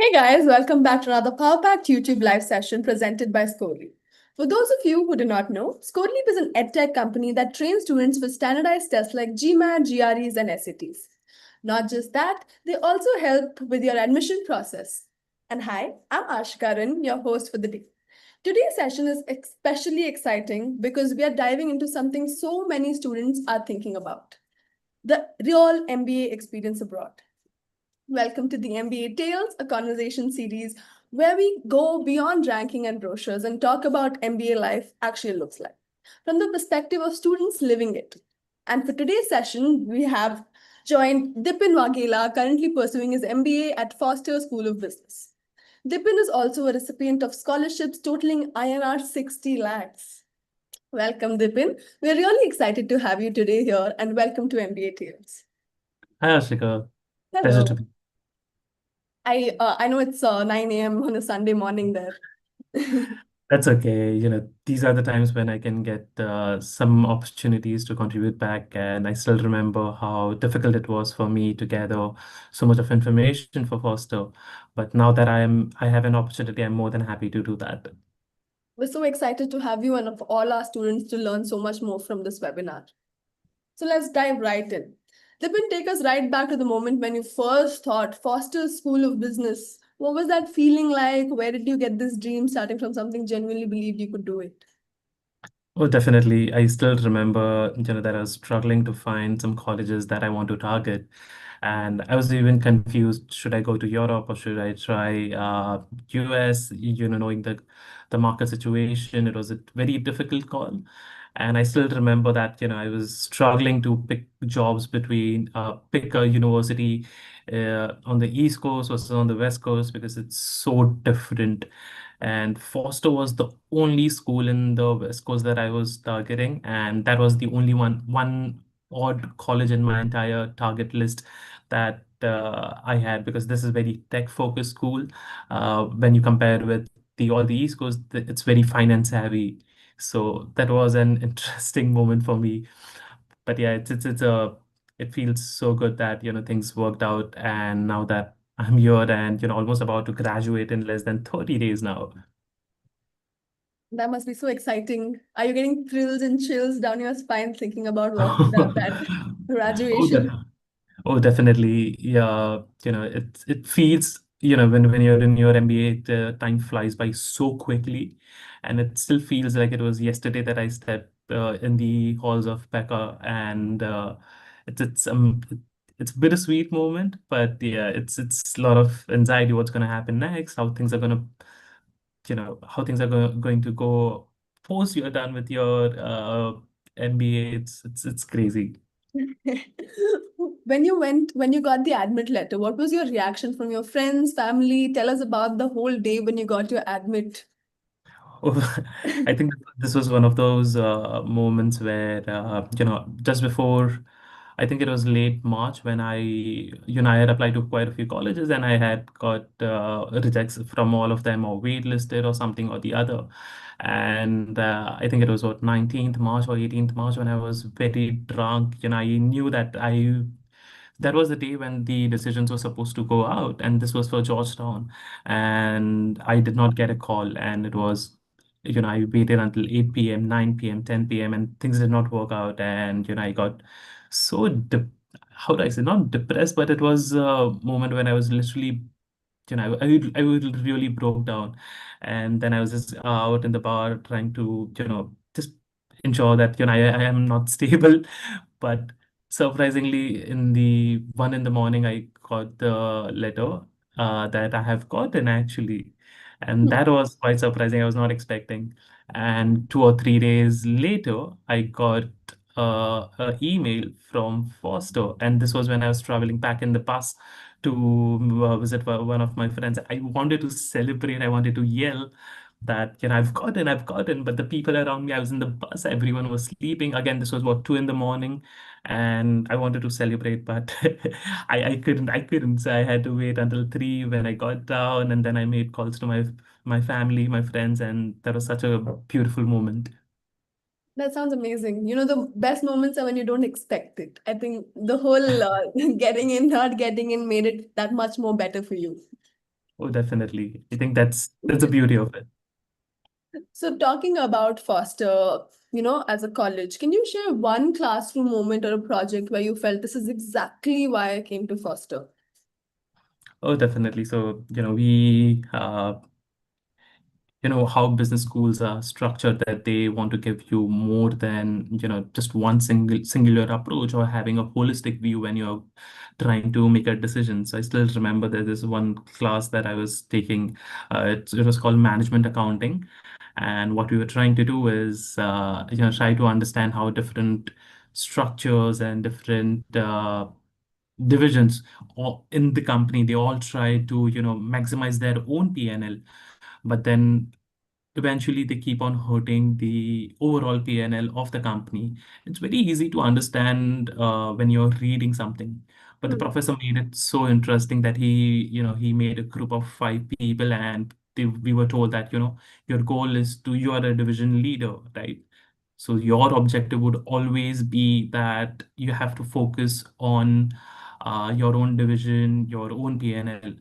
Hey guys, welcome back to another Power Packed YouTube live session presented by Scorely. For those of you who do not know, Scorely is an edtech company that trains students with standardized tests like GMAT, GREs, and SATs. Not just that, they also help with your admission process. And hi, I'm Ashkaran, your host for the day. Today's session is especially exciting because we are diving into something so many students are thinking about: the real MBA experience abroad. Welcome to the MBA Tales, a conversation series where we go beyond ranking and brochures and talk about MBA life actually looks like from the perspective of students living it. And for today's session, we have joined Dipen Waghela, currently pursuing his MBA at Foster School of Business. Dipen is also a recipient of scholarships totaling INR 60 lakhs. Welcome, Dipen. We're really excited to have you today here, and welcome to MBA Tales. Hi, Ashika. Pleasure to Hello. be. I know it's 9 a.m. on a Sunday morning there. That's okay. These are the times when I can get some opportunities to contribute back. And I still remember how difficult it was for me to gather so much of information for Foster. But now that I have an opportunity, I'm more than happy to do that. We're so excited to have you and of all our students to learn so much more from this webinar. So let's dive right in. Dipin, take us right back to the moment when you first thought Foster's School of Business. What was that feeling like? Where did you get this dream starting from something genuinely believed you could do it? Oh, definitely. I still remember, that I was struggling to find some colleges that I want to target. And I was even confused, should I go to Europe or should I try US? Knowing the market situation, it was a very difficult call. And I still remember that, I was struggling to pick jobs between pick a university on the East Coast versus on the West Coast because it's so different. And Foster was the only school in the West Coast that I was targeting, and that was the only one odd college in my entire target list that I had because this is very tech-focused school. When you compare with the all the East Coast, it's very finance savvy. So that was an interesting moment for me. But yeah, it feels so good that things worked out, and now that I'm here and almost about to graduate in less than 30 days now. That must be so exciting. Are you getting thrills and chills down your spine thinking about walking down that Oh, graduation? oh, definitely. Yeah, it feels, when you're in your MBA, the time flies by so quickly, and it still feels like it was yesterday that I stepped in the halls of Pekka, and it's a bittersweet moment, but yeah, it's a lot of anxiety. What's going to happen next? How things are going to, how things are going to go post you're done with your MBA. It's crazy. When you got the admit letter, what was your reaction from your friends, family? Tell us about the whole day when you got your admit. Oh, I think this was one of those moments where, just before, I think it was late March when I had applied to quite a few colleges and I had got rejects from all of them or waitlisted or something or the other. And I think it was what 19th March or 18th March when I was very drunk. I knew that was the day when the decisions were supposed to go out, and this was for Georgetown. And I did not get a call, and it was, I waited until 8 p.m., 9 p.m., 10 p.m., and things did not work out. And, I got so, how do I say, not depressed, but it was a moment when I was literally I would really broke down. And then I was just out in the bar trying to, just ensure that, I am not stable. But surprisingly, in the 1 in the morning, I got the letter that I have gotten actually. And that was quite surprising. I was not expecting. And 2 or 3 days later, I got an email from Foster. And this was when I was traveling back in the bus to visit one of my friends. I wanted to celebrate, I wanted to yell that, I've gotten, but the people around me, I was in the bus, everyone was sleeping. Again, this was what, 2 in the morning, and I wanted to celebrate, but I couldn't. So I had to wait until 3 when I got down, and then I made calls to my family, my friends, and that was such a beautiful moment. That sounds amazing. You know, the best moments are when you don't expect it. I think the whole getting in, not getting in made it that much more better for you. Oh, definitely. I think that's the beauty of it. So talking about Foster, as a college, can you share one classroom moment or a project where you felt this is exactly why I came to Foster? Oh, definitely. So, how business schools are structured, that they want to give you more than, just one singular approach or having a holistic view when you're trying to make a decision. So I still remember that there's one class that I was taking. It was called management accounting. And what we were trying to do is, try to understand how different structures and different divisions in the company, they all try to, maximize their own P&L, but then eventually they keep on hurting the overall P&L of the company. It's very easy to understand when you're reading something, but the Hmm. professor made it so interesting that he made a group of five people, and we were told that, your goal is to, you are a division leader, right? So your objective would always be that you have to focus on your own division, your own P&L.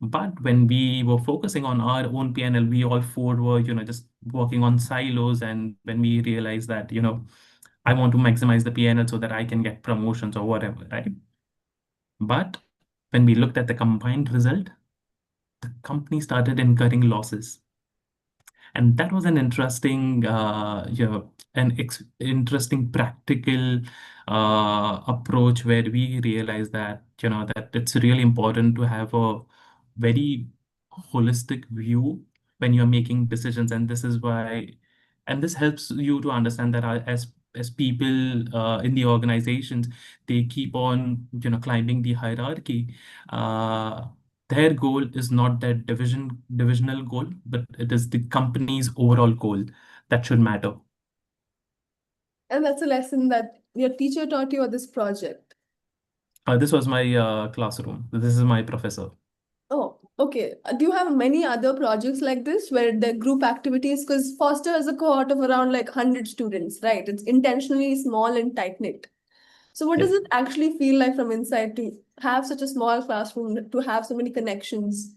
But when we were focusing on our own P&L, we all four were, just working on silos. And when we realized that, I want to maximize the P&L so that I can get promotions or whatever, right? But when we looked at the combined result, the company started incurring losses. And that was an interesting, interesting practical approach, where we realized that, that it's really important to have a very holistic view when you're making decisions. And this is why, and this helps you to understand that, as people in the organizations, they keep on, climbing the hierarchy. Uh, their goal is not their divisional goal, but it is the company's overall goal that should matter. And that's a lesson that your teacher taught you or this project. This was my classroom. This is my professor. Oh, okay. Do you have many other projects like this where the group activities? Because Foster has a cohort of around like 100 students, right? It's intentionally small and tight knit. So, what does Yep. it actually feel like from inside to have such a small classroom, to have so many connections?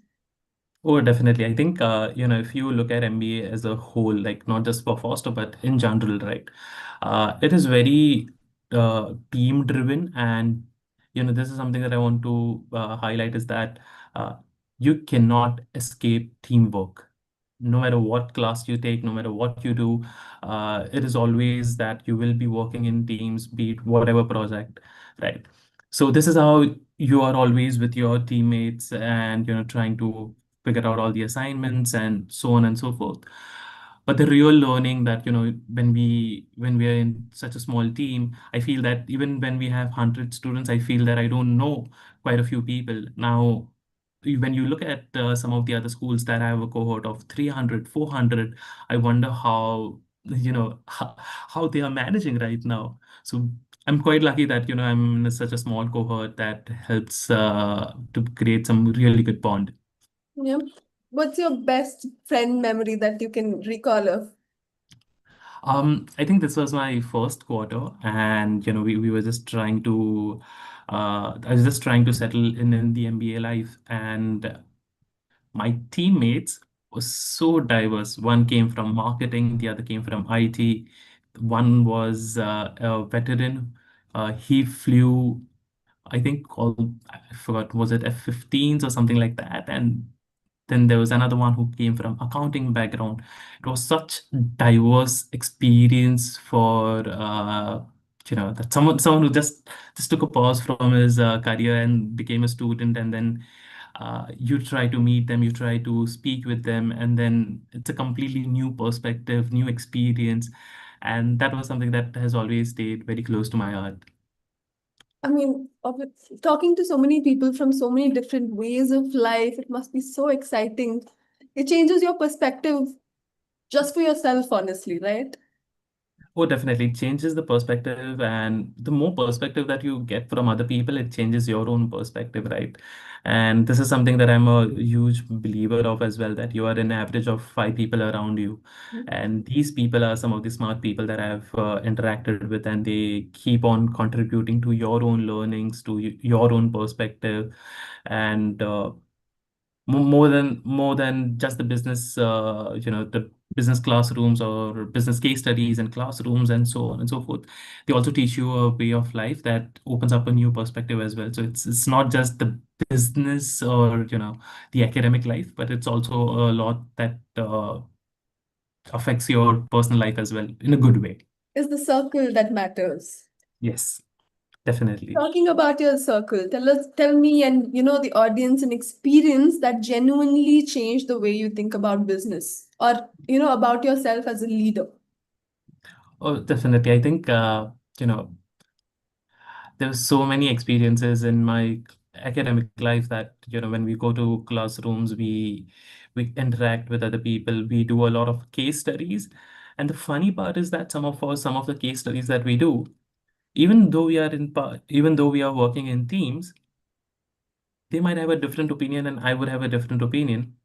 Oh, definitely. I think, if you look at MBA as a whole, like not just for Foster, but in general, right? It is very team driven. And, this is something that I want to highlight, is that uh, you cannot escape teamwork. No matter what class you take, no matter what you do, it is always that you will be working in teams, be it whatever project, right? So this is how you are always with your teammates, and, trying to figure out all the assignments and so on and so forth. But the real learning that, when we are in such a small team, I feel that even when we have 100 students, I feel that I don't know quite a few people. Now, when you look at some of the other schools that have a cohort of 300, 400, I wonder how they are managing right now. So I'm quite lucky that, I'm in such a small cohort that helps to create some really good bond. Yeah. What's your best friend memory that you can recall of? I think this was my first quarter, and, we were just trying to, I was just trying to settle in the MBA life, and my teammates were so diverse. One came from marketing, the other came from IT. One was a veteran. He flew, I think, called, I forgot, was it F-15s or something like that? And then there was another one who came from accounting background. It was such diverse experience for, that someone who just took a pause from his career and became a student, and then you try to meet them, you try to speak with them, and then it's a completely new perspective, new experience. And that was something that has always stayed very close to my heart. I mean, talking to so many people from so many different ways of life, it must be so exciting. It changes your perspective just for yourself, honestly, right? Oh, definitely. It changes the perspective, and the more perspective that you get from other people, it changes your own perspective, right? And this is something that I'm a huge believer of as well, that you are an average of five people around you. And these people are some of the smart people that I've interacted with, and they keep on contributing to your own learnings, to your own perspective. And more than just the business, the business classrooms or business case studies and classrooms and so on and so forth. They also teach you a way of life that opens up a new perspective as well. So it's not just the business or the academic life, but it's also a lot that affects your personal life as well in a good way. Is the circle that matters. Yes, definitely. Talking about your circle, tell me and the audience an experience that genuinely changed the way you think about business or about yourself as a leader. Oh, definitely. I think you know there's so many experiences in my academic life that when we go to classrooms, we interact with other people, we do a lot of case studies. And the funny part is that some of the case studies that we do, even though we are working in teams, they might have a different opinion and I would have a different opinion.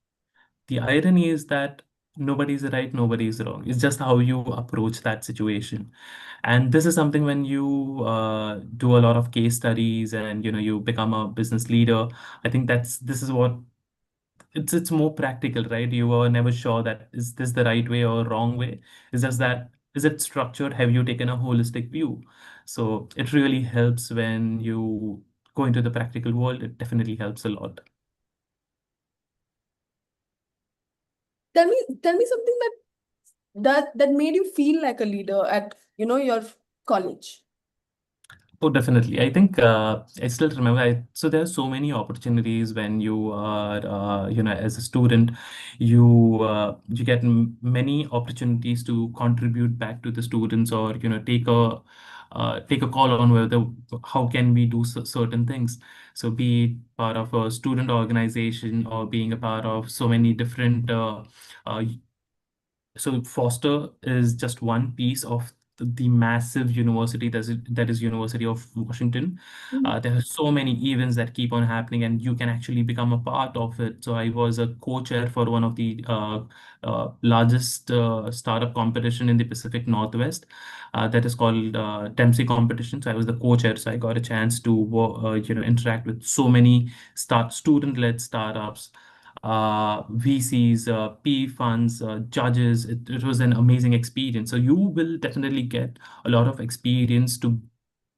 The irony is that nobody's right, nobody's wrong. It's just how you approach that situation. And this is something when you do a lot of case studies and you become a business leader. I think this is what it's more practical, right? You are never sure that is this the right way or wrong way. It's just that is it structured? Have you taken a holistic view? So it really helps when you go into the practical world. It definitely helps a lot. Tell me something that made you feel like a leader at your college. Oh, definitely. I think I still remember. So there are so many opportunities when you are, as a student, you get many opportunities to contribute back to the students, or take a call on whether how can we do certain things. So be it part of a student organization or being a part of so many different uh, so Foster is just one piece of the massive university that is University of Washington. Mhm. There are so many events that keep on happening, and you can actually become a part of it. So I was a co-chair for one of the largest startup competition in the Pacific Northwest. That is called Dempsey competition. So I was the co-chair, so I got a chance to interact with so many student-led startups, VCs, PE funds, judges. It was an amazing experience. So you will definitely get a lot of experience to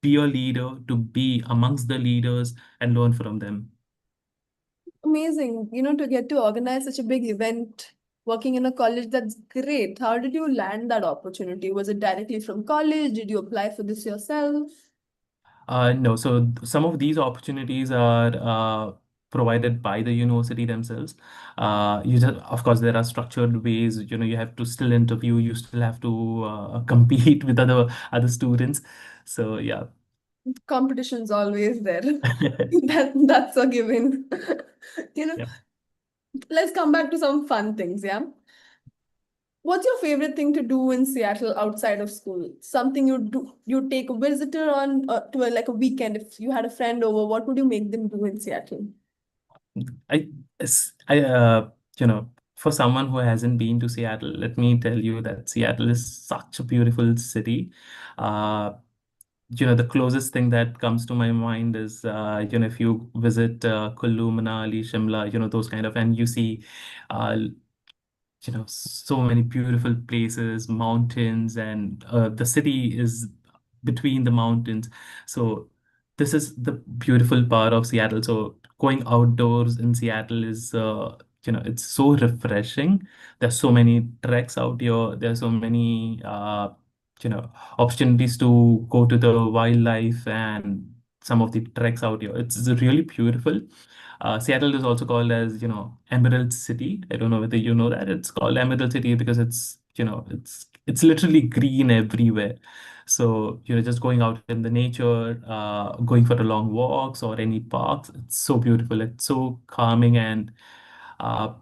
be a leader, to be amongst the leaders and learn from them. Amazing, to get to organize such a big event working in a college, that's great. How did you land that opportunity? Was it directly from college? Did you apply for this yourself? No, so some of these opportunities are provided by the university themselves. Of course, there are structured ways. You have to still interview. You still have to compete with other students. So yeah. Competition's always there. That's a given. You know, Yeah. let's come back to some fun things, yeah? What's your favorite thing to do in Seattle outside of school? Something you take a visitor on to like a weekend. If you had a friend over, what would you make them do in Seattle? I, I, for someone who hasn't been to Seattle, let me tell you that Seattle is such a beautiful city. Uh, the closest thing that comes to my mind is, if you visit Kullu, Manali, Shimla, those kind of, and you see, uh, so many beautiful places, mountains, and the city is between the mountains. So this is the beautiful part of Seattle. So going outdoors in Seattle is, it's so refreshing. There's so many treks out here. There's so many, opportunities to go to the wildlife and some of the treks out here. It's really beautiful. Seattle is also called as, Emerald City. I don't know whether you know that. It's called Emerald City because it's literally green everywhere. So, just going out in the nature, going for the long walks or any parks, it's so beautiful. It's so calming. And uh,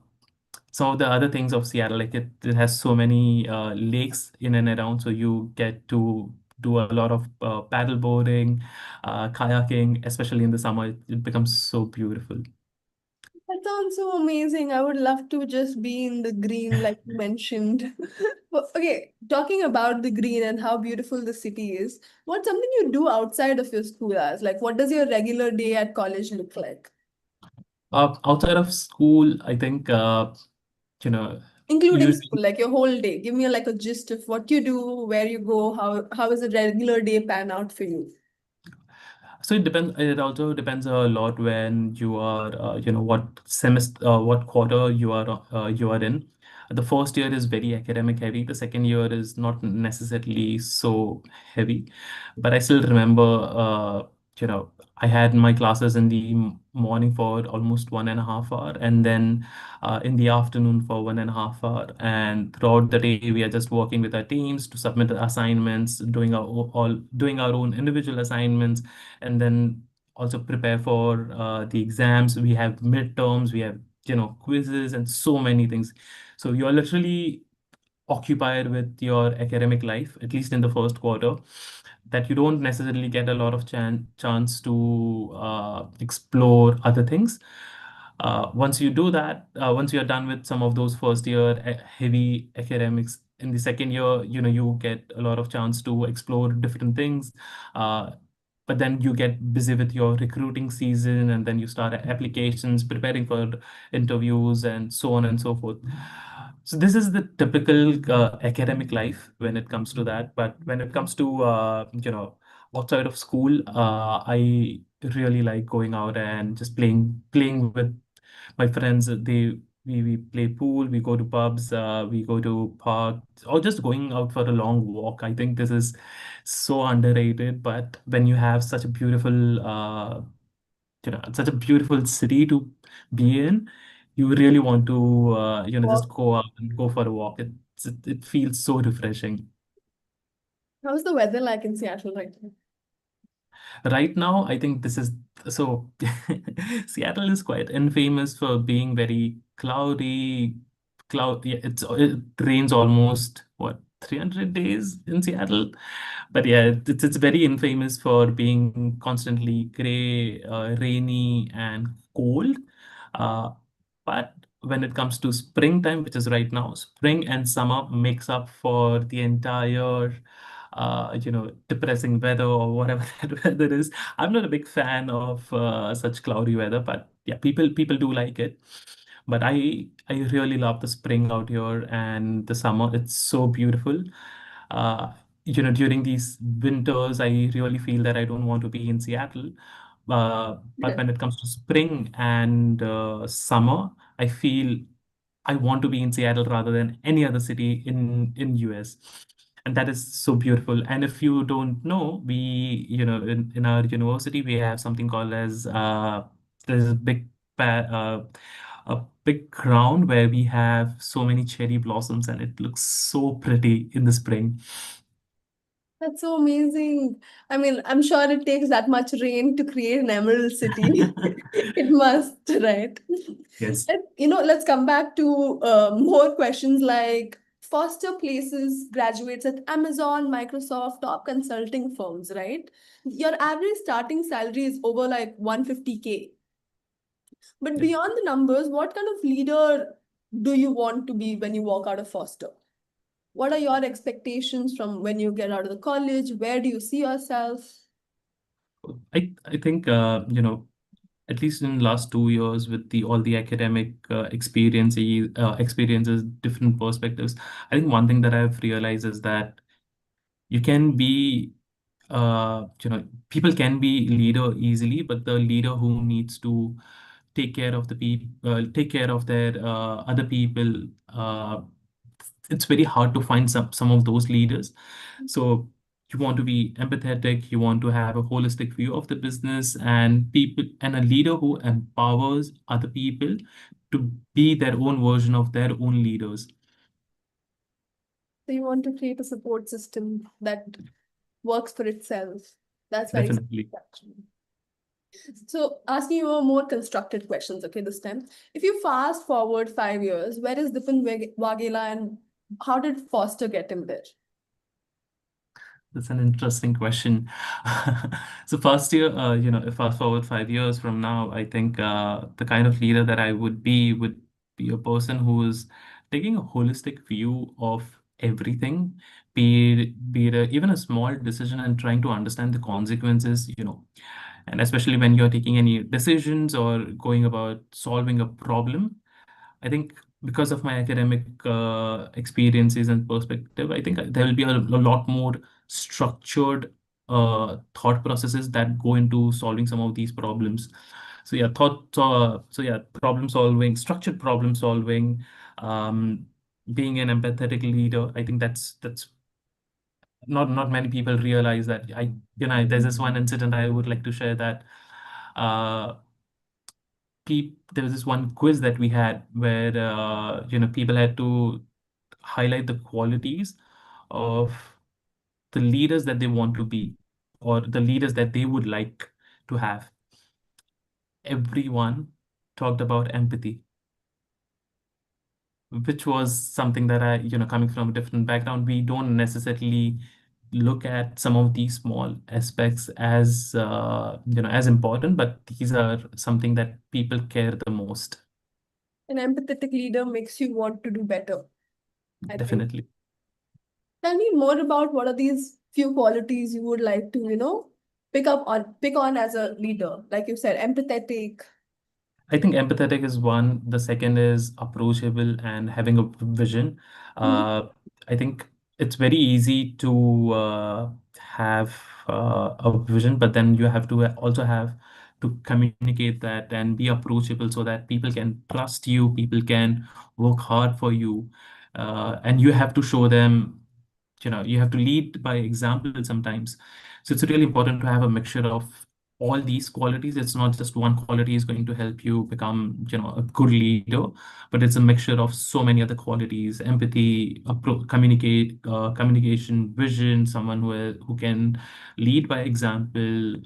some of the other things of Seattle, like it has so many lakes in and around, so you get to do a lot of paddle boarding, kayaking, especially in the summer. It becomes so beautiful. That sounds so amazing. I would love to just be in the green, like you mentioned. Well, okay, talking about the green and how beautiful the city is, what's something you do outside of your school hours? Like, what does your regular day at college look like? Outside of school, I think you know Including school, usually. like your whole day. Give me like a gist of what you do, where you go, how is a regular day pan out for you? So it depends. It also depends a lot when you are, what semester, what quarter you are in. The first year is very academic heavy. The second year is not necessarily so heavy, but I still remember, I had my classes in the morning for almost 1.5 hour, and then in the afternoon for 1.5 hour. And throughout the day, we are just working with our teams to submit the assignments, doing our own individual assignments, and then also prepare for the exams. We have midterms, we have quizzes, and so many things. So you're literally occupied with your academic life, at least in the first quarter, that you don't necessarily get a lot of chance to explore other things. Once you do that, once you're done with some of those first year heavy academics, in the second year, you get a lot of chance to explore different things. Uh, but then you get busy with your recruiting season, and then you start applications, preparing for interviews, and so on and so forth. So this is the typical academic life when it comes to that. But when it comes to outside of school, I really like going out and just playing with my friends. We play pool, we go to pubs, we go to parks, or just going out for a long walk. I think this is so underrated. But when you have such a beautiful such a beautiful city to be in, you really want to just Walk. go out and go for a walk. It feels so refreshing. How's the weather like in Seattle right now? Right now, I think this is so. Seattle is quite infamous for being very cloudy. Yeah, it rains almost what 300 days in Seattle. But yeah, it's very infamous for being constantly gray, rainy, and cold. Uh, but when it comes to springtime, which is right now, spring and summer makes up for the entire, depressing weather or whatever that weather is. I'm not a big fan of such cloudy weather, but yeah, people do like it. But I really love the spring out here and the summer. It's so beautiful. Uh, During these winters, I really feel that I don't want to be in Seattle. But when it comes to spring and summer, I feel I want to be in Seattle rather than any other city in US. And that is so beautiful. And if you don't know, in our university, we have something called as there's a a big ground where we have so many cherry blossoms, and it looks so pretty in the spring. That's so amazing. I mean, I'm sure it takes that much rain to create an emerald city. It must, right? Yes. Let's come back to more questions like foster places graduates at Amazon, Microsoft, top consulting firms, right? Your average starting salary is over like 150K. But Yep. beyond the numbers, what kind of leader do you want to be when you walk out of foster? What are your expectations from when you get out of the college? Where do you see yourself? I think at least in the last 2 years with the all the academic experiences, different perspectives. I think one thing that I've realized is that you can be people can be leader easily, but the leader who needs to take care of their other people. It's very hard to find some of those leaders. So you want to be empathetic, you want to have a holistic view of the business and people, and a leader who empowers other people to be their own version of their own leaders. So you want to create a support system that works for itself. That's very Definitely. actually. So asking you a more constructed questions, okay, this time. If you fast forward 5 years, where is Dipen Waghela and how did Foster get him there? That's an interesting question. So first year, if fast forward 5 years from now, I think the kind of leader that I would be a person who is taking a holistic view of everything, be it even a small decision, and trying to understand the consequences. And especially when you're taking any decisions or going about solving a problem, I think because of my academic experiences and perspective, I think there will be a lot more structured thought processes that go into solving some of these problems. So yeah, problem solving, structured problem solving, um, being an empathetic leader. I think that's not many people realize that. There's this one incident I would like to share that. Uh, there was this one quiz that we had where people had to highlight the qualities of the leaders that they want to be or the leaders that they would like to have. Everyone talked about empathy, which was something that coming from a different background, we don't necessarily look at some of these small aspects as as important, but these are something that people care the most. An empathetic leader makes you want to do better, I think. Definitely. Tell me more about what are these few qualities you would like to, pick on as a leader. Like you said, empathetic. I think empathetic is one. The second is approachable and having a vision. Mhm. Uh, I think it's very easy to have a vision, but then you have to also have to communicate that and be approachable so that people can trust you, people can work hard for you, and you have to show them, you have to lead by example sometimes. So it's really important to have a mixture of all these qualities. It's not just one quality is going to help you become, a good leader, but it's a mixture of so many other qualities: empathy, communication, vision, someone who can lead by example.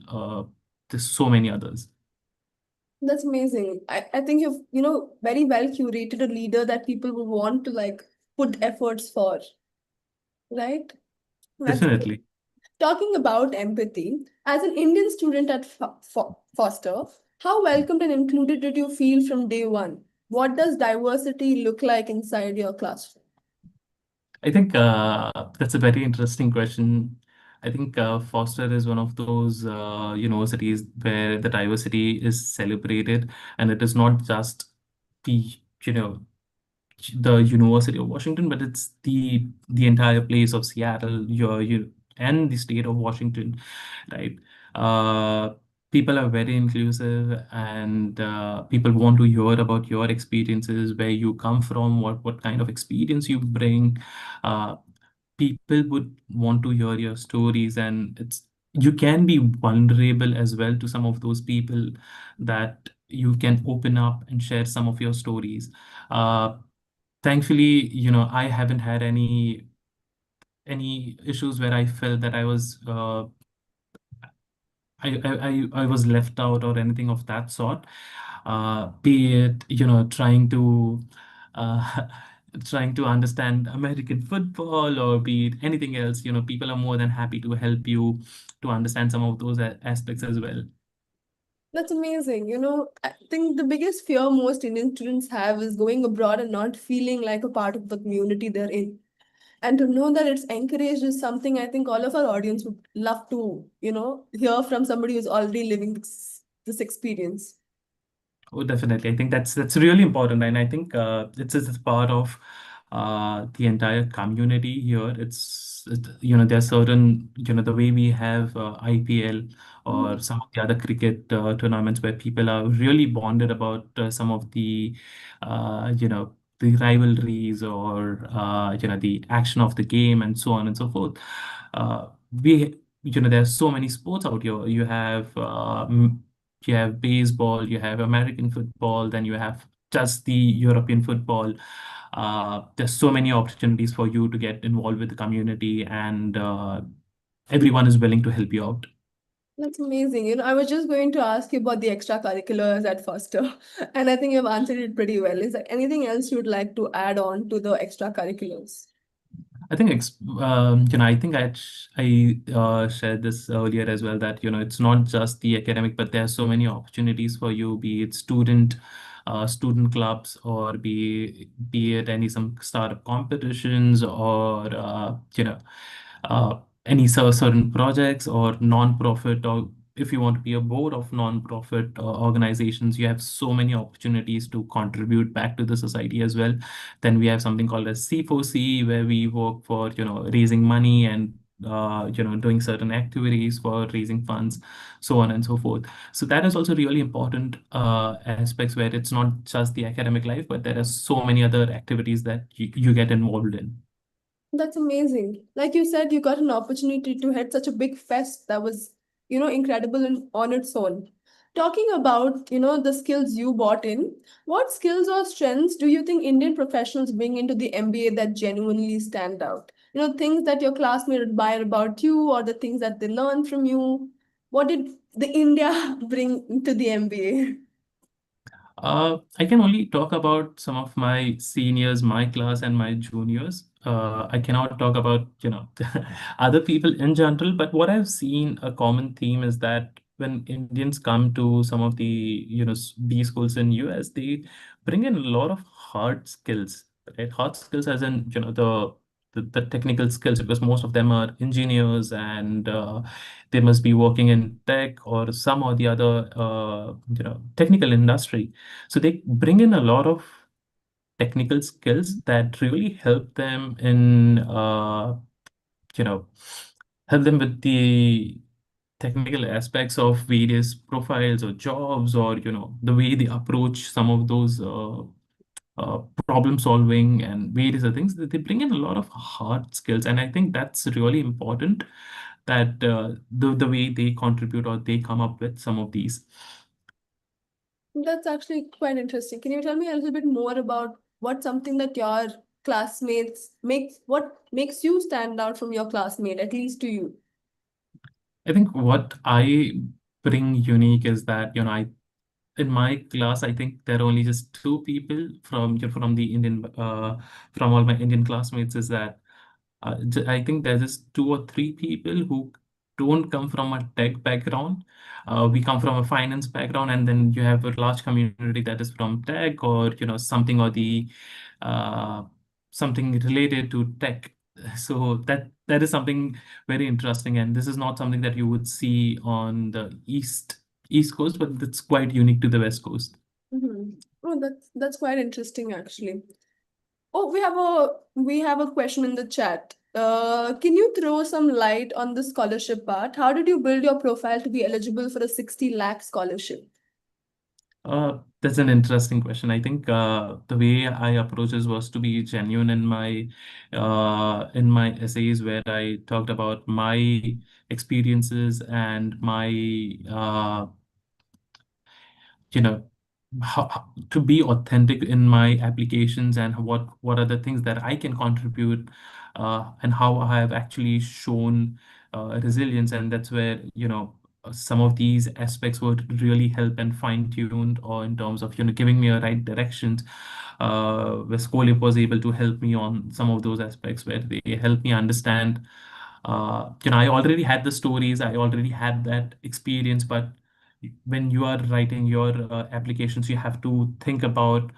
There's so many others. That's amazing. I think you've, very well curated a leader that people will want to like put efforts for, right? That's great. Definitely. Talking about empathy, as an Indian student at Foster, how welcomed and included did you feel from day one? What does diversity look like inside your classroom? I think that's a very interesting question. I think Foster is one of those universities where the diversity is celebrated, and it is not just the you know the University of Washington, but it's the entire place of Seattle, and the state of Washington, right? Uh, People are very inclusive, and people want to hear about your experiences, where you come from, what kind of experience you bring. Uh, People would want to hear your stories, and you can be vulnerable as well to some of those people, that you can open up and share some of your stories. Uh, Thankfully, I haven't had any issues where I felt that I was left out or anything of that sort. Be it, trying to uh, trying to understand American football, or be it anything else, people are more than happy to help you to understand some of those aspects as well. That's amazing. I think the biggest fear most Indian students have is going abroad and not feeling like a part of the community they're in. And to know that it's encouraged is something I think all of our audience would love to, hear from somebody who's already living this experience. Oh, definitely. I think that's really important, and I think it's part of the entire community here. There's certain, the way we have IPL or Mhm. some of the other cricket tournaments where people are really bonded about some of the rivalries, or the action of the game, and so on and so forth. We there's so many sports out here. You have baseball, you have American football, then you have just the European football. There's so many opportunities for you to get involved with the community, and everyone is willing to help you out. That's amazing. I was just going to ask you about the extracurriculars at Foster, and I think you've answered it pretty well. Is there anything else you'd like to add on to the extracurriculars? I think I think I shared this earlier as well, that it's not just the academic, but there are so many opportunities for you, be it student clubs, or be it any some startup competitions, or any certain projects or non-profit if you want to be a board of non-profit organizations, you have so many opportunities to contribute back to the society as well. Then we have something called as C4C, where we work for, raising money and doing certain activities for raising funds, so on and so forth. So that is also really important aspects where it's not just the academic life, but there are so many other activities that you get involved in. That's amazing. Like you said, you got an opportunity to head such a big fest that was, incredible on its own. Talking about, the skills you brought in, what skills or strengths do you think Indian professionals bring into the MBA that genuinely stand out? Things that your classmates admire about you or the things that they learn from you. What did the India bring to the MBA? I can only talk about some of my seniors, my class, and my juniors. I cannot talk about, other people in general. But what I've seen a common theme is that when Indians come to some of the, B schools in US, they bring in a lot of hard skills, right? Hard skills as in, the technical skills, because most of them are engineers and they must be working in tech or some or the other, technical industry. So they bring in a lot of technical skills that really help them in, you know, help them with the technical aspects of various profiles or jobs, or, the way they approach some of those uh, problem solving and various other things. That they bring in a lot of hard skills. And I think that's really important, that the way they contribute or they come up with some of these. That's actually quite interesting. Can you tell me a little bit more about what something that your classmates what makes you stand out from your classmate, at least to you? I think what I bring unique is that, in my class, I think there are only just two people from the Indian from all my Indian classmates. Is that I think there's just two or three people who don't come from a tech background. We come from a finance background, and then you have a large community that is from tech, or something, or the uh, something related to tech. So that is something very interesting, and this is not something that you would see on the East Coast, but it's quite unique to the West Coast. Mm-hmm. Oh, that's quite interesting actually. Oh, we have a question in the chat. Can you throw some light on the scholarship part? How did you build your profile to be eligible for a 60 lakh scholarship? That's an interesting question. I think the way I approached this was to be genuine in my essays, where I talked about my experiences and my you know to be authentic in my applications, and what are the things that I can contribute, and how I have actually shown resilience. And that's where, some of these aspects would really help and fine-tuned, or in terms of, giving me a right directions, where Scholarship was able to help me on some of those aspects, where they help me understand, I already had the stories, I already had that experience, but when you are writing your applications, you have to think about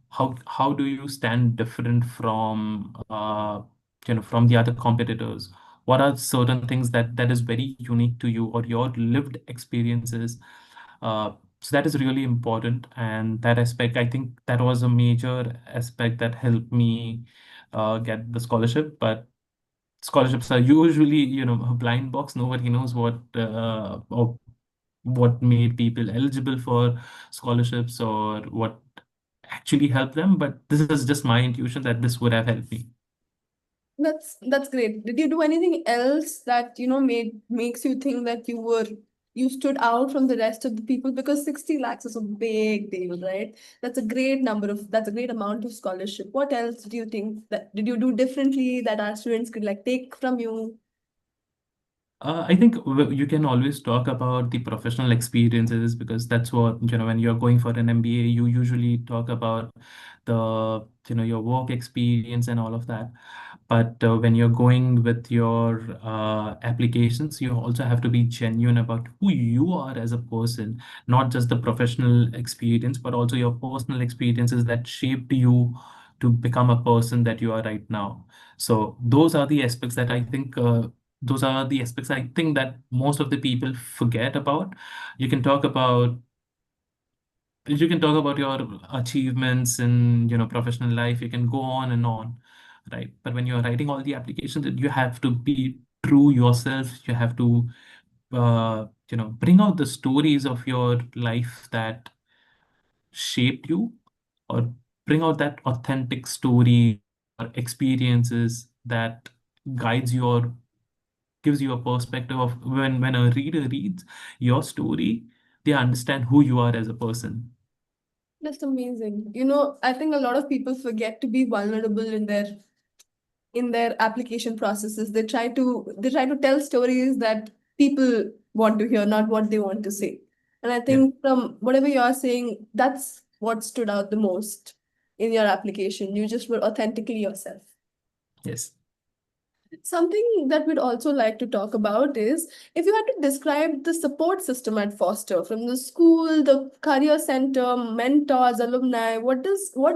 how do you stand different from, from the other competitors. What are certain things that is very unique to you, or your lived experiences? So that is really important, and that aspect, I think that was a major aspect that helped me get the scholarship. But scholarships are usually, a blind box. Nobody knows or what made people eligible for scholarships, or what actually helped them. But this is just my intuition that this would have helped me. That's great. Did you do anything else that makes you think that you stood out from the rest of the people? Because 60 lakhs is a big deal, right? That's a great amount of scholarship. What else do you think that did you do differently that our students could like take from you? I think you can always talk about the professional experiences, because that's what, when you're going for an MBA, you usually talk about the, your work experience and all of that. But when you're going with your applications, you also have to be genuine about who you are as a person, not just the professional experience, but also your personal experiences that shaped you to become a person that you are right now. So those are the aspects that I think those are the aspects I think that most of the people forget about. You can talk about you can talk about your achievements in, professional life. You can go on, right? But when you're writing all the applications, you have to be true yourself. You have to bring out the stories of your life that shaped you, or bring out that authentic story or experiences that guides you or gives you a perspective of when a reader reads your story, they understand who you are as a person. That's amazing. You know, I think a lot of people forget to be vulnerable in their application processes. They try to tell stories that people want to hear, not what they want to say. And I Yeah. think from whatever you're saying, that's what stood out the most in your application. You just were authentically yourself. Yes. Something that we'd also like to talk about is if you had to describe the support system at Foster, from the school, the career center, mentors, alumni, what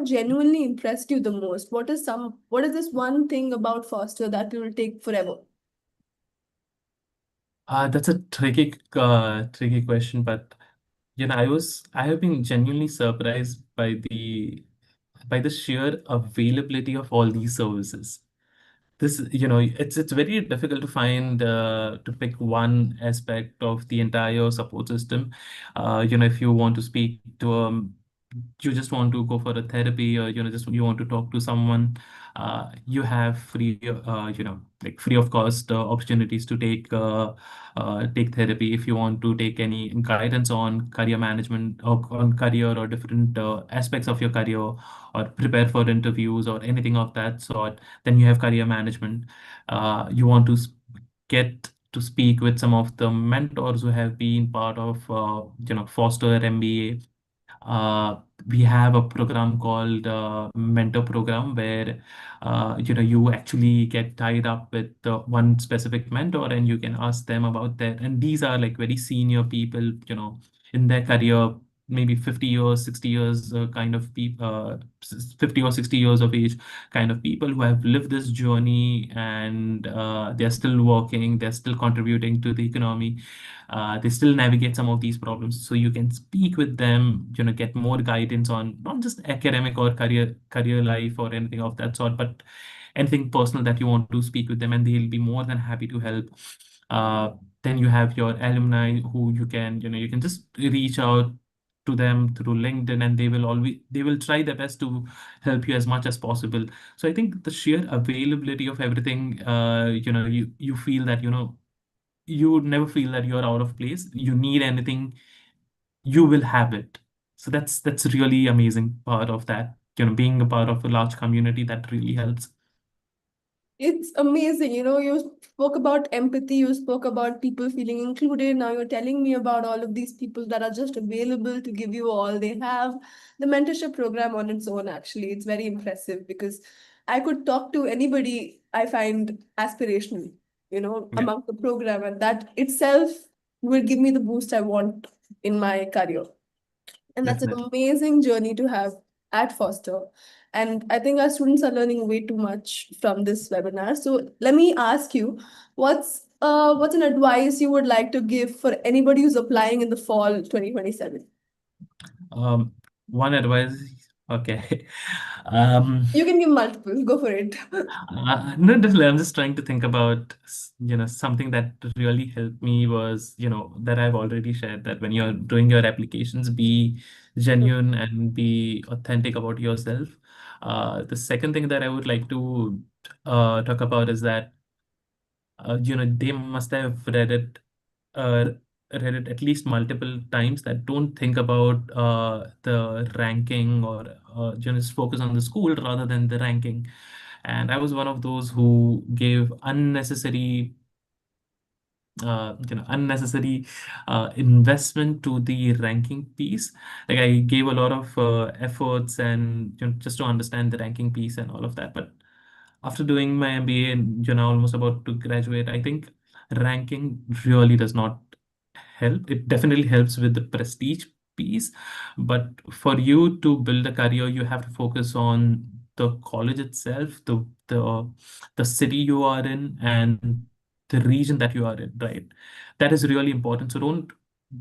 genuinely impressed you the most? What is this one thing about Foster that you will take forever? That's a tricky question, but I have been genuinely surprised by the sheer availability of all these services. It's very difficult to find to pick one aspect of the entire support system. If you want to speak to you just want to go for a therapy, or just you want to talk to someone, you have free like free of cost opportunities to take therapy. If you want to take any guidance on career management or on career or different aspects of your career, or prepare for interviews or anything of that sort, then you have career management. You want to get to speak with some of the mentors who have been part of Foster MBA. We have a program called mentor program, where you actually get tied up with one specific mentor, and you can ask them about that. And these are like very senior people, in their career, maybe 50 years, 60 years, kind of people, 50 or 60 years of age, kind of people who have lived this journey, and they're still working, they're still contributing to the economy. They still navigate some of these problems, so you can speak with them, get more guidance on not just academic or career life or anything of that sort, but anything personal that you want to speak with them, and they'll be more than happy to help. uh, then you have your alumni, who you can just reach out to them through LinkedIn, and they will try their best to help you as much as possible. So I think the sheer availability of everything, you feel that, you would never feel that you're out of place. You need anything, you will have it. So that's really amazing part of that. Being a part of a large community, that really helps. It's amazing. You know, you spoke about empathy, you spoke about people feeling included. Now you're telling me about all of these people that are just available to give you all they have. The mentorship program on its own, actually, it's very impressive because I could talk to anybody I find aspirational, Yeah, among the program, and that itself will give me the boost I want in my career. And that's an definitely. amazing journey to have at Foster. And I think our students are learning way too much from this webinar. So let me ask you, what's an advice you would like to give for anybody who's applying in the fall 2027? um One advice. Okay. um You can give multiple, go for it. no, definitely, I'm just trying to think about something that really helped me was, that I've already shared, that when you're doing your applications, be genuine and be authentic about yourself. The second thing that I would like to talk about is that they must have uh, read it at least multiple times, that don't think about the ranking, or just focus on the school rather than the ranking. And I was one of those who gave unnecessary investment to the ranking piece. Like, I gave a lot of efforts, and just to understand the ranking piece and all of that. But after doing my MBA, and almost about to graduate, I think ranking really does not help. It definitely helps with the prestige piece, but for you to build a career, you have to focus on the college itself, the city you are in, and the region that you are in, right? That is really important. So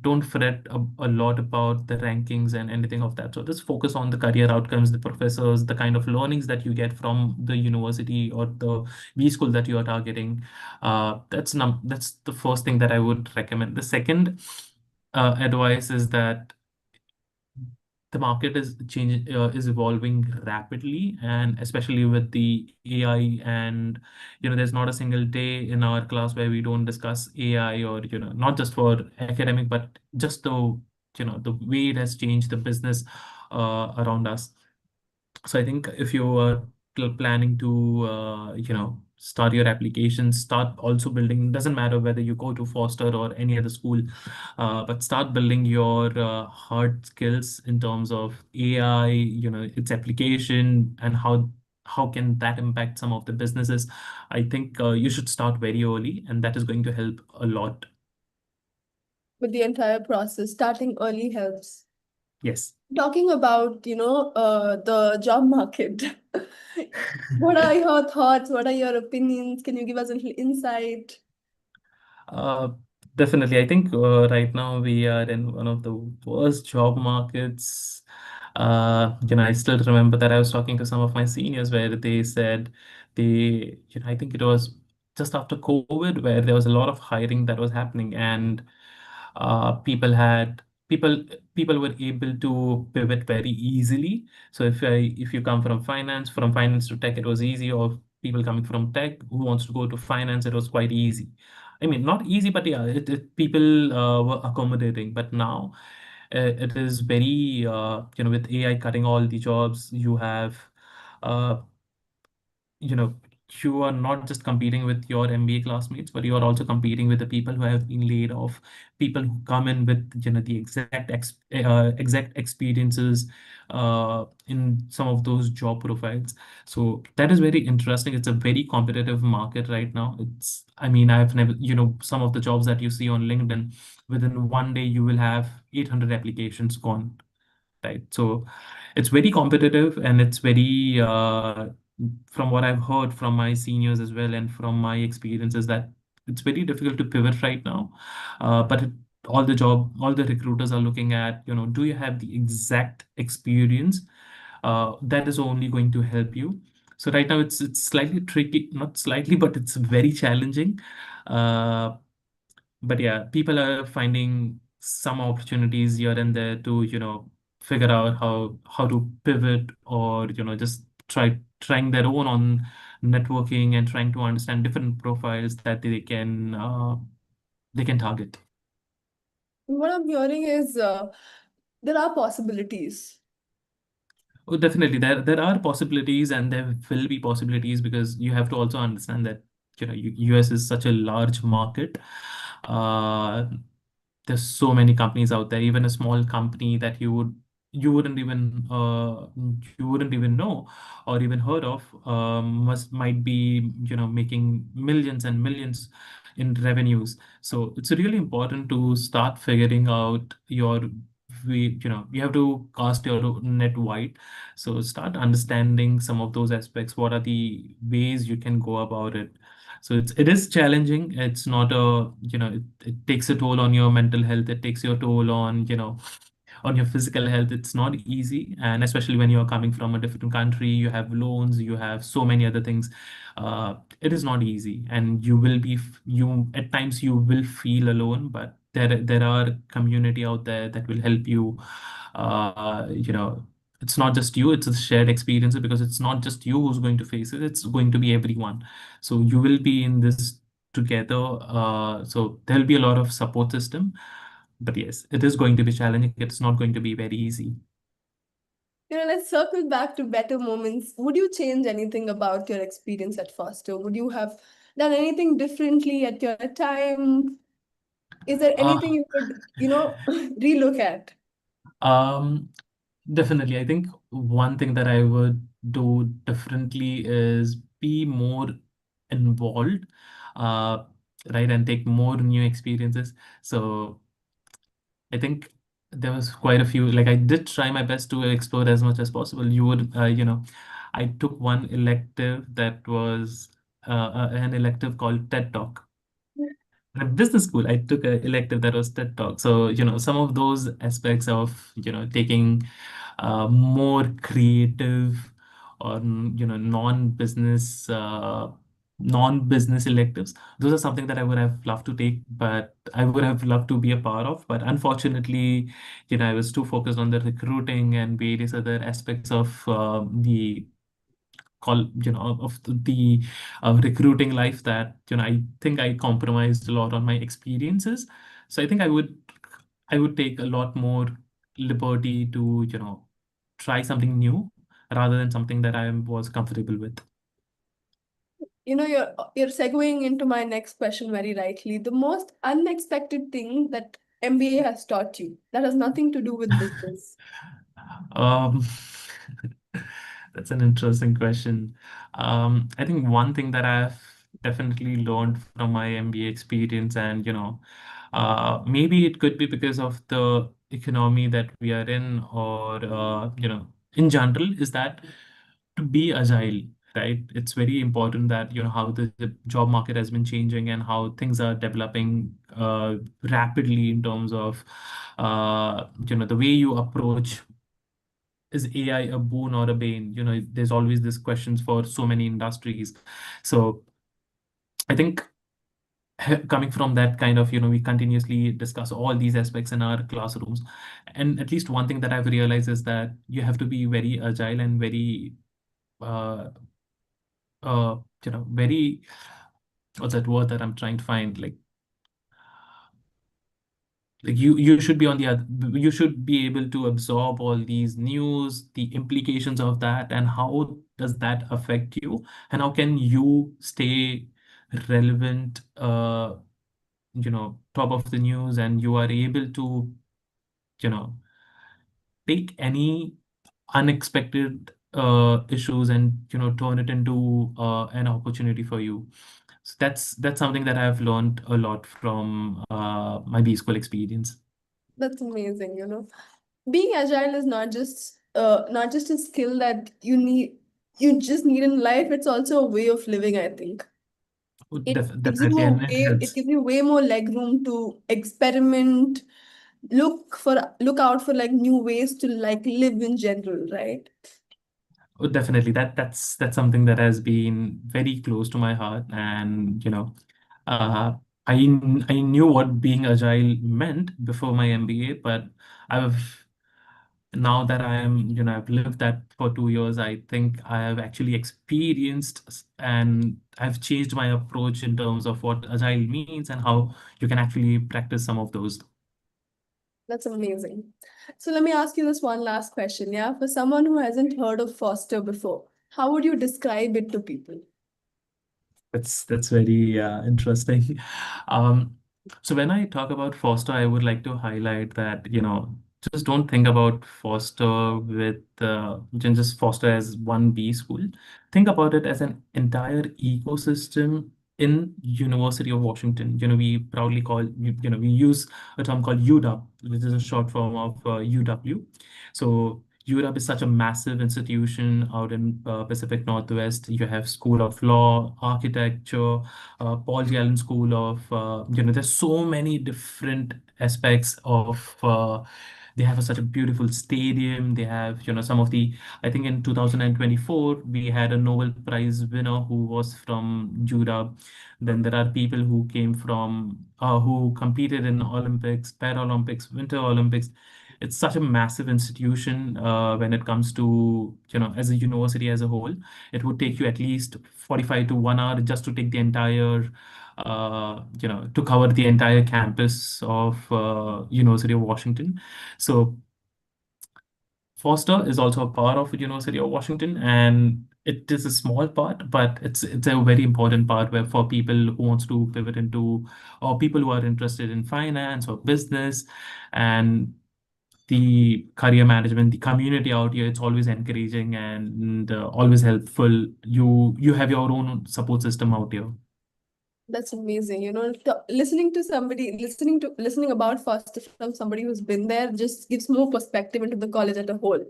don't fret a lot about the rankings and anything of that. So just focus on the career outcomes, the professors, the kind of learnings that you get from the university or the B school that you are targeting. That's the first thing that I would recommend. The second advice is that the market is changing, is evolving rapidly, and especially with the AI. And there's not a single day in our class where we don't discuss AI, or not just for academic, but just the way it has changed the business around us. So I think if you are planning to, start your application, start also building, doesn't matter whether you go to Foster or any other school, but start building your hard skills in terms of AI, its application, and how can that impact some of the businesses. I think you should start very early, and that is going to help a lot. With the entire process, starting early helps. Yes. Talking about, the job market. What are your thoughts? What are your opinions? Can you give us a little insight? Uh, Definitely. I think right now we are in one of the worst job markets. I still remember that I was talking to some of my seniors where they said I think it was just after COVID where there was a lot of hiring that was happening, and uh, people had people people were able to pivot very easily. So if you come from finance to tech, it was easy, or people coming from tech who wants to go to finance, it was quite easy. I mean, not easy, but yeah, people were accommodating. But now it is very, with AI cutting all the jobs, uh, you know, you are not just competing with your MBA classmates, but you are also competing with the people who have been laid off, people who come in with, the exact experiences in some of those job profiles. So that is very interesting. It's a very competitive market right now. I mean, I've never, some of the jobs that you see on LinkedIn, within one day you will have 800 applications gone, right? So it's very competitive, and it's very, from what I've heard from my seniors as well, and from my experiences, that it's very difficult to pivot right now. But all the recruiters are looking at, do you have the exact experience? That is only going to help you. So right now it's slightly tricky, not slightly, but it's very challenging. Uh, but yeah, people are finding some opportunities here and there to, figure out how to pivot, or, just trying their own on networking, and trying to understand different profiles that they can target. What I'm hearing is there are possibilities. Oh, definitely. There are possibilities, and there will be possibilities, because you have to also understand that, US is such a large market. Uh, there's so many companies out there. Even a small company that you wouldn't even know or even heard of, might be, making millions and millions in revenues. So it's really important to start figuring out you have to cast your net wide. So start understanding some of those aspects. What are the ways you can go about it? So it is challenging. It's not it takes a toll on your mental health. It takes your toll on, on your physical health. It's not easy. And especially when you're coming from a different country, you have loans, you have so many other things. It is not easy. And you at times you will feel alone, but there are community out there that will help you. It's not just you, it's a shared experience, because it's not just you who's going to face it, it's going to be everyone. So you will be in this together. So there'll be a lot of support system. But yes, it is going to be challenging. It's not going to be very easy. Let's circle back to better moments. Would you change anything about your experience at Foster? Would you have done anything differently at your time? Is there Uh, anything you could, relook at? um, Definitely. I think one thing that I would do differently is be more involved, uh, right, and take more new experiences. So I think there was quite a few, like I did try my best to explore as much as possible. I took one elective that was an elective called TED Talk. in a business school, I took an elective that was TED Talk. So, some of those aspects of, taking more creative or, non-business electives. Those are something that I would have loved to take, but I would have loved to be a part of. But unfortunately, I was too focused on the recruiting and various other aspects of the call, of the recruiting life that, I think I compromised a lot on my experiences. So I think I would take a lot more liberty to, try something new rather than something that I was comfortable with. You're segueing into my next question very rightly. The most unexpected thing that MBA has taught you that has nothing to do with business. Um, that's an interesting question. I think one thing that I've definitely learned from my MBA experience, and maybe it could be because of the economy that we are in, or in general, is that to be agile, right? It's very important that how the job market has been changing and how things are developing rapidly in terms of the way you approach, is AI a boon or a bane? There's always this questions for so many industries. So I think coming from that kind of, we continuously discuss all these aspects in our classrooms. And at least one thing that I've realized is that you have to be very agile and very, uh, very, what's that word that I'm trying to find? Like you should be on the other, you should be able to absorb all these news, the implications of that, and how does that affect you, and how can you stay relevant, top of the news, and you are able to, you know take any unexpected issues and turn it into an opportunity for you. So that's something that I've learned a lot from my B school experience. That's amazing. Being agile is not just a skill that you just need in life, it's also a way of living, I think. It gives you Definitely, a and it way, it helps. gives you way more leg room to experiment, look out for like new ways to like live in general, right? Oh, definitely, that's something that has been very close to my heart, and uh, I knew what being agile meant before my MBA, but I've now that I've lived that for 2 years, I think I have actually experienced and I've changed my approach in terms of what agile means and how you can actually practice some of those. That's amazing. So let me ask you this one last question. Yeah, for someone who hasn't heard of Foster before, how would you describe it to people? That's very interesting. Um, so when I talk about Foster, I would like to highlight that, just don't think about Foster with just Foster as one B school. Think about it as an entire ecosystem in University of Washington. We proudly call, we use a term called UW, which is a short form of UW. So Europe is such a massive institution out in Pacific Northwest. You have School of Law, Architecture, Paul Gallen School of, there's so many different aspects of, they have such a beautiful stadium. They have, some of the, I think in 2024, we had a Nobel Prize winner who was from Europe. Then there are people who came from, who competed in Olympics, Paralympics, Winter Olympics. It's such a massive institution when it comes to, as a university as a whole. It would take you at least 45 to 1 hour just to take the entire, to cover the entire campus of University of Washington. So Foster is also a part of University of Washington, and it is a small part, but it's a very important part where for people who wants to pivot into, or people who are interested in finance or business, and the career management, the community out here, it's always encouraging and always helpful. You have your own support system out here. That's amazing. Listening to somebody, listening about Foster from somebody who's been there just gives more perspective into the college as a whole.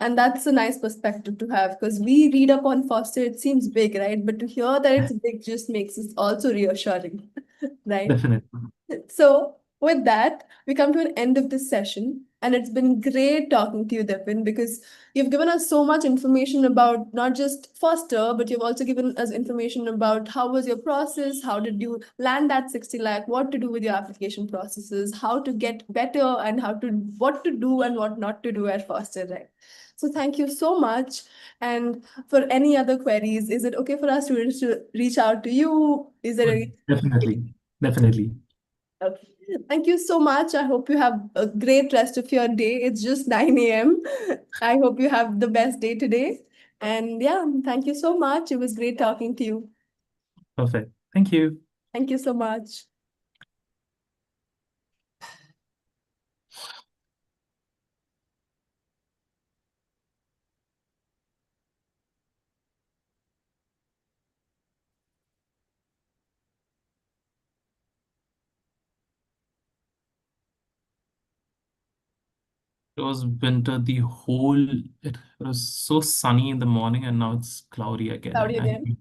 And that's a nice perspective to have because we read up on Foster, it seems big, right? But to hear that it's big just makes us also reassuring, right? Definitely. So, with that, we come to an end of this session. And it's been great talking to you, Dipen, because you've given us so much information about not just Foster, but you've also given us information about how was your process, how did you land that 60 lakh, what to do with your application processes, how to get better, and what to do and what not to do at Foster, right? So thank you so much. And for any other queries, is it okay for our students to reach out to you? Is there any? Definitely. Definitely. Okay. Thank you so much. I hope you have a great rest of your day. It's just 9 a.m. I hope you have the best day today. And yeah, thank you so much. It was great talking to you. Perfect. Thank you. Thank you so much. It was winter the whole, it was so sunny in the morning and now it's cloudy again. Cloudy And I again.